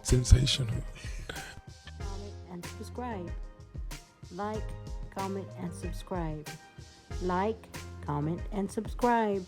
Sensational. Comment and subscribe. Like, comment, and subscribe. Like, comment, and subscribe.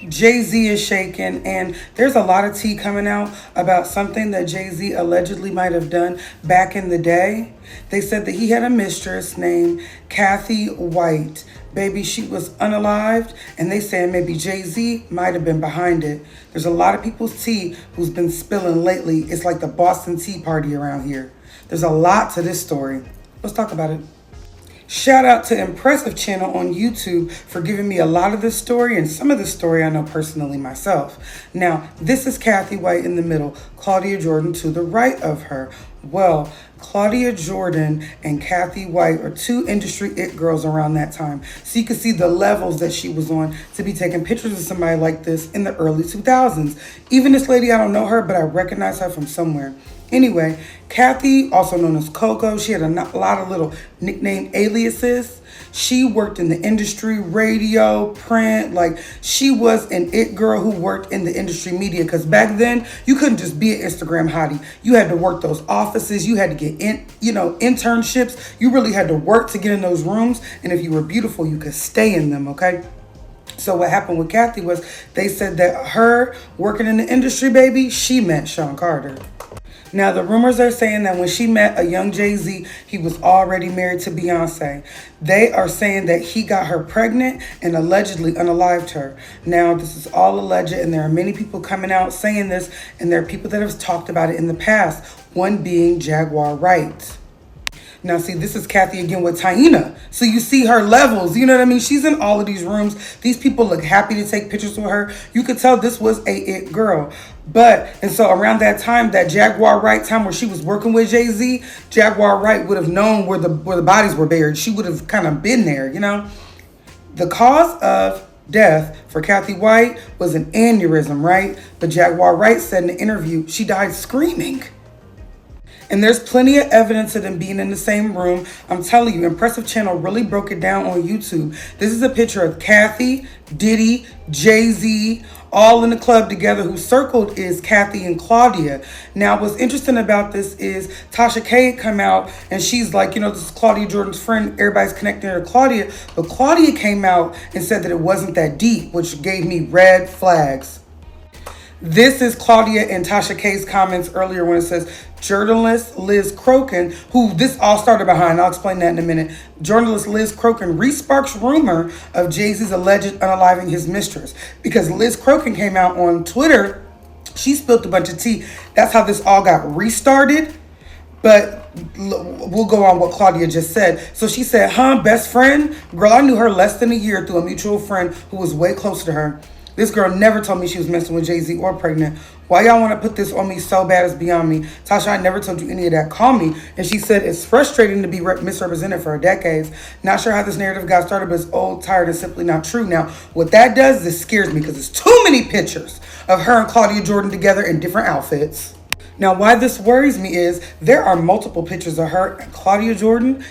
J Z is shaken, and there's a lot of tea coming out about something that J Z allegedly might have done back in the day. They said that he had a mistress named Kathy White. Baby, she was unalived, and they said maybe J Z might have been behind it. There's a lot of people's tea who's been spilling lately. It's like the Boston Tea Party around here. There's a lot to this story. Let's talk about it. Shout out to Impressive Channel on YouTube for giving me a lot of this story, and some of the story I know personally myself. Now, this is Kathy White in the middle, Claudia Jordan to the right of her. Well, Claudia Jordan and Kathy White are two industry it girls around that time. So you can see the levels that she was on to be taking pictures of somebody like this in the early 2000s. Even this lady, I don't know her, but I recognize her from somewhere. Anyway, Kathy, also known as Coco, she had a lot of little nickname aliases. She worked in the industry, radio, print, like she was an it girl who worked in the industry media, because back then you couldn't just be an Instagram hottie. You had to work those offices, you had to get in, internships. You really had to work to get in those rooms, and if you were beautiful, you could stay in them, okay? So what happened with Kathy was they said that her working in the industry, baby, she met Sean Carter. Now, the rumors are saying that when she met a young J Z, he was already married to Beyonce. They are saying that he got her pregnant and allegedly unalived her. Now, this is all alleged, and there are many people coming out saying this, and there are people that have talked about it in the past, one being Jaguar Wright. Now, see, this is Kathy again with Taina. So you see her levels, you know what I mean? She's in all of these rooms. These people look happy to take pictures with her. You could tell this was a it girl. And so around that time, that Jaguar Wright time where she was working with Jay-Z, Jaguar Wright would have known where the bodies were buried. She would have kind of been there, you know? The cause of death for Kathy White was an aneurysm, right? But Jaguar Wright said in an interview, she died screaming. And there's plenty of evidence of them being in the same room. I'm telling you, Impressive Channel really broke it down on YouTube. This is a picture of Kathy, Diddy, J Z, all in the club together. Who circled is Kathy and Claudia. Now, what's interesting about this is Tasha K come out and she's like, this is Claudia Jordan's friend. Everybody's connecting her to Claudia. But Claudia came out and said that it wasn't that deep, which gave me red flags. This is Claudia and Tasha K's comments earlier when it says, journalist Liz Crokin, who this all started behind, I'll explain that in a minute. Journalist Liz Crokin re-sparks rumor of Jay-Z's alleged unaliving his mistress. Because Liz Crokin came out on Twitter, she spilled a bunch of tea. That's how this all got restarted. But we'll go on what Claudia just said. So she said, best friend? Girl, I knew her less than a year through a mutual friend who was way closer to her. This girl never told me she was messing with Jay-Z or pregnant. Why y'all want to put this on me so bad is beyond me. Tasha, I never told you any of that. Call me. And she said, it's frustrating to be misrepresented for decades. Not sure how this narrative got started, but it's old, tired, and simply not true. Now, what that does, this scares me because it's too many pictures of her and Claudia Jordan together in different outfits. Now, why this worries me is there are multiple pictures of her and Claudia Jordan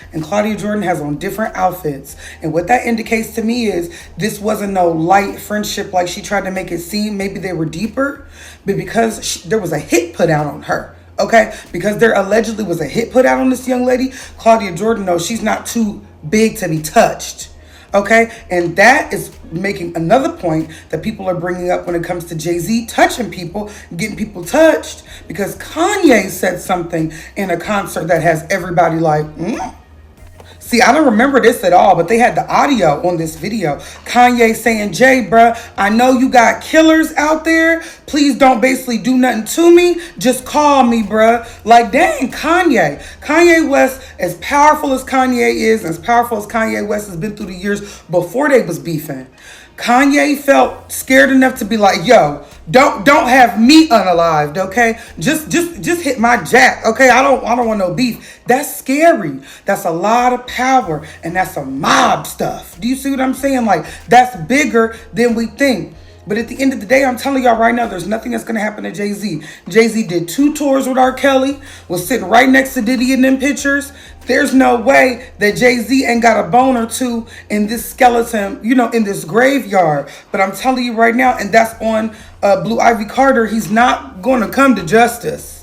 has on different outfits. And what that indicates to me is this wasn't no light friendship like she tried to make it seem. Maybe they were deeper, but because there was a hit put out on her. Okay, because there allegedly was a hit put out on this young lady, Claudia Jordan knows she's not too big to be touched. Okay, and that is making another point that people are bringing up when it comes to Jay-Z touching people, getting people touched, because Kanye said something in a concert that has everybody like, See, I don't remember this at all, but they had the audio on this video. Kanye saying, Jay, bruh, I know you got killers out there. Please don't basically do nothing to me. Just call me, bruh. Like, dang, Kanye. Kanye West, as powerful as Kanye is, as powerful as Kanye West has been through the years before they was beefing, Kanye felt scared enough to be like, yo, don't have me unalived, okay? Just hit my jack, okay? I don't want no beef. That's scary. That's a lot of power, and that's some mob stuff. Do you see what I'm saying? Like, that's bigger than we think. But at the end of the day, I'm telling y'all right now, there's nothing that's going to happen to Jay Z. Jay Z did 2 tours with R. Kelly, was sitting right next to Diddy in them pictures. There's no way that Jay Z ain't got a bone or two in this skeleton, in this graveyard. But I'm telling you right now, and that's on Blue Ivy Carter, he's not going to come to justice.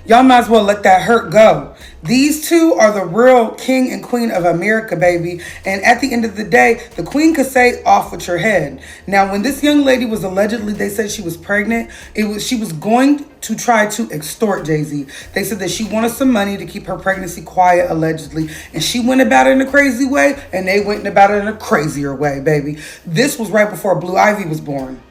Y'all might as well let that hurt go. These two are the real king and queen of America, baby. And at the end of the day, the queen could say, off with your head. Now, when this young lady was allegedly, they said she was pregnant, she was going to try to extort Jay-Z. They said that she wanted some money to keep her pregnancy quiet, allegedly. And she went about it in a crazy way, and they went about it in a crazier way, baby. This was right before Blue Ivy was born.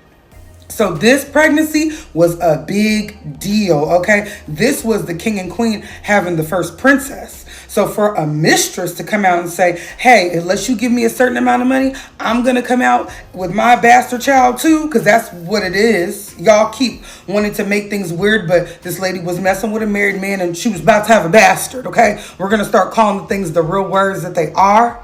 So this pregnancy was a big deal, okay? This was the king and queen having the first princess. So for a mistress to come out and say, hey, unless you give me a certain amount of money, I'm going to come out with my bastard child too, because that's what it is. Y'all keep wanting to make things weird, but this lady was messing with a married man and she was about to have a bastard, okay? We're going to start calling the things the real words that they are.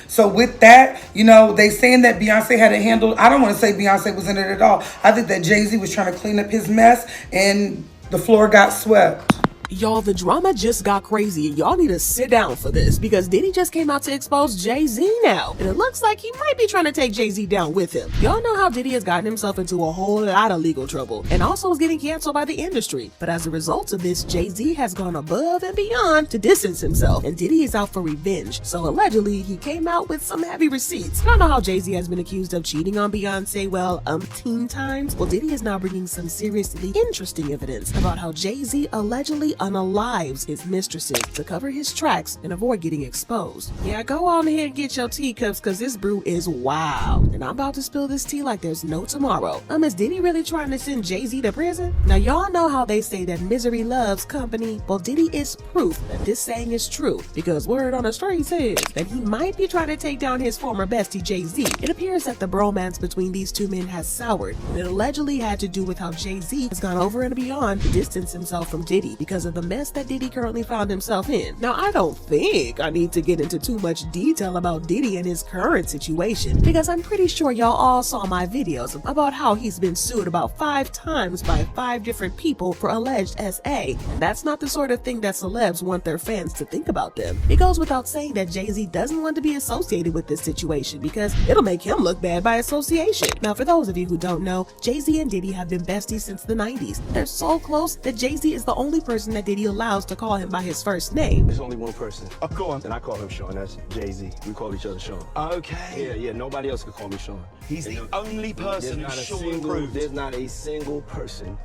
So with that, they saying that Beyonce had it handled. I don't want to say Beyonce was in it at all. I think that Jay-Z was trying to clean up his mess and the floor got swept. Y'all, the drama just got crazy and y'all need to sit down for this because Diddy just came out to expose Jay-Z now. And it looks like he might be trying to take Jay-Z down with him. Y'all know how Diddy has gotten himself into a whole lot of legal trouble and also is getting canceled by the industry. But as a result of this, Jay-Z has gone above and beyond to distance himself and Diddy is out for revenge. So allegedly, he came out with some heavy receipts. Y'all know how Jay-Z has been accused of cheating on Beyonce, umpteen times? Well, Diddy is now bringing some seriously interesting evidence about how Jay-Z allegedly unalives his mistresses to cover his tracks and avoid getting exposed. Yeah, go on ahead and get your teacups because this brew is wild. And I'm about to spill this tea like there's no tomorrow. Is Diddy really trying to send Jay-Z to prison? Now, y'all know how they say that misery loves company. Well, Diddy is proof that this saying is true because word on the street says that he might be trying to take down his former bestie Jay-Z. It appears that the bromance between these two men has soured. And it allegedly had to do with how Jay-Z has gone over and beyond to distance himself from Diddy because of the mess that Diddy currently found himself in. Now, I don't think I need to get into too much detail about Diddy and his current situation because I'm pretty sure y'all all saw my videos about how he's been sued about 5 times by 5 different people for alleged SA. And that's not the sort of thing that celebs want their fans to think about them. It goes without saying that Jay-Z doesn't want to be associated with this situation because it'll make him look bad by association. Now, for those of you who don't know, Jay-Z and Diddy have been besties since the 90s. They're so close that Jay-Z is the only person that Diddy allows to call him by his first name. There's only one person. Oh, go on. And I call him Sean. That's Jay-Z. We call each other Sean. Okay. Yeah. Nobody else can call me Sean. He's the only person who's Sean proved. There's not a single person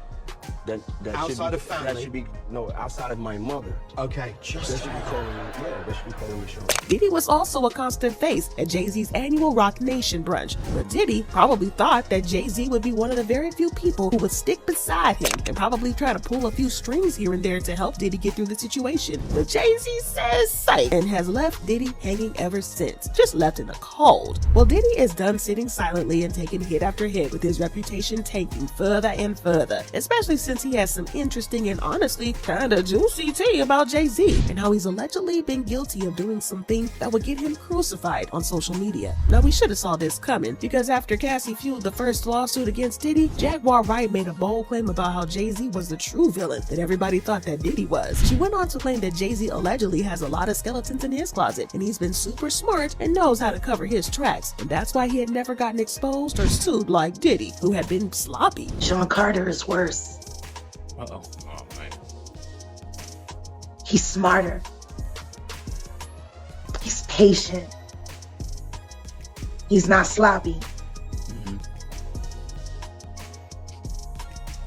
that outside should of family. That should be outside of my mother. Okay, That should be calling me. Yeah, that should be calling me Sean. Diddy was also a constant face at Jay-Z's annual Rock Nation brunch, but Diddy probably thought that Jay-Z would be one of the very few people who would stick beside him and probably try to pull a few strings here and there to help Diddy get through the situation. But Jay-Z says psych and has left Diddy hanging ever since, just left in the cold. Well, Diddy is done sitting silently and taking hit after hit with his reputation tanking further and further, especially since he has some interesting and honestly kinda juicy tea about Jay-Z and how he's allegedly been guilty of doing some things that would get him crucified on social media. Now, we should have saw this coming because after Cassie fueled the first lawsuit against Diddy, Jaguar Wright made a bold claim about how Jay-Z was the true villain that everybody thought that Diddy was. She went on to claim that Jay-Z allegedly has a lot of skeletons in his closet and he's been super smart and knows how to cover his tracks, and that's why he had never gotten exposed or sued like Diddy, who had been sloppy. Sean Carter is worse. Uh-oh. Oh, man. He's smarter. He's patient. He's not sloppy.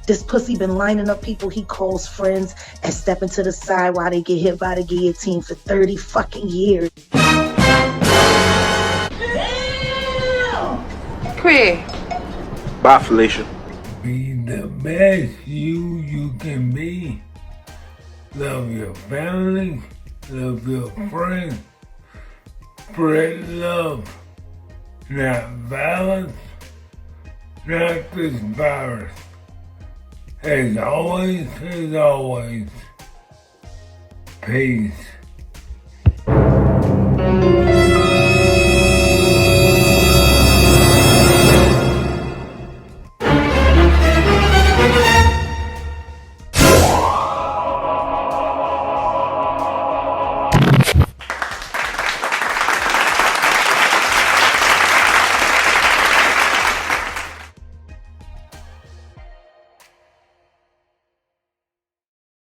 This pussy been lining up people he calls friends and stepping to the side while they get hit by the guillotine for 30 fucking years. Queer. Bye, Felicia. Be the best you can be. Love your family, love your friends. Spread love, not violence, not this virus. As always, peace.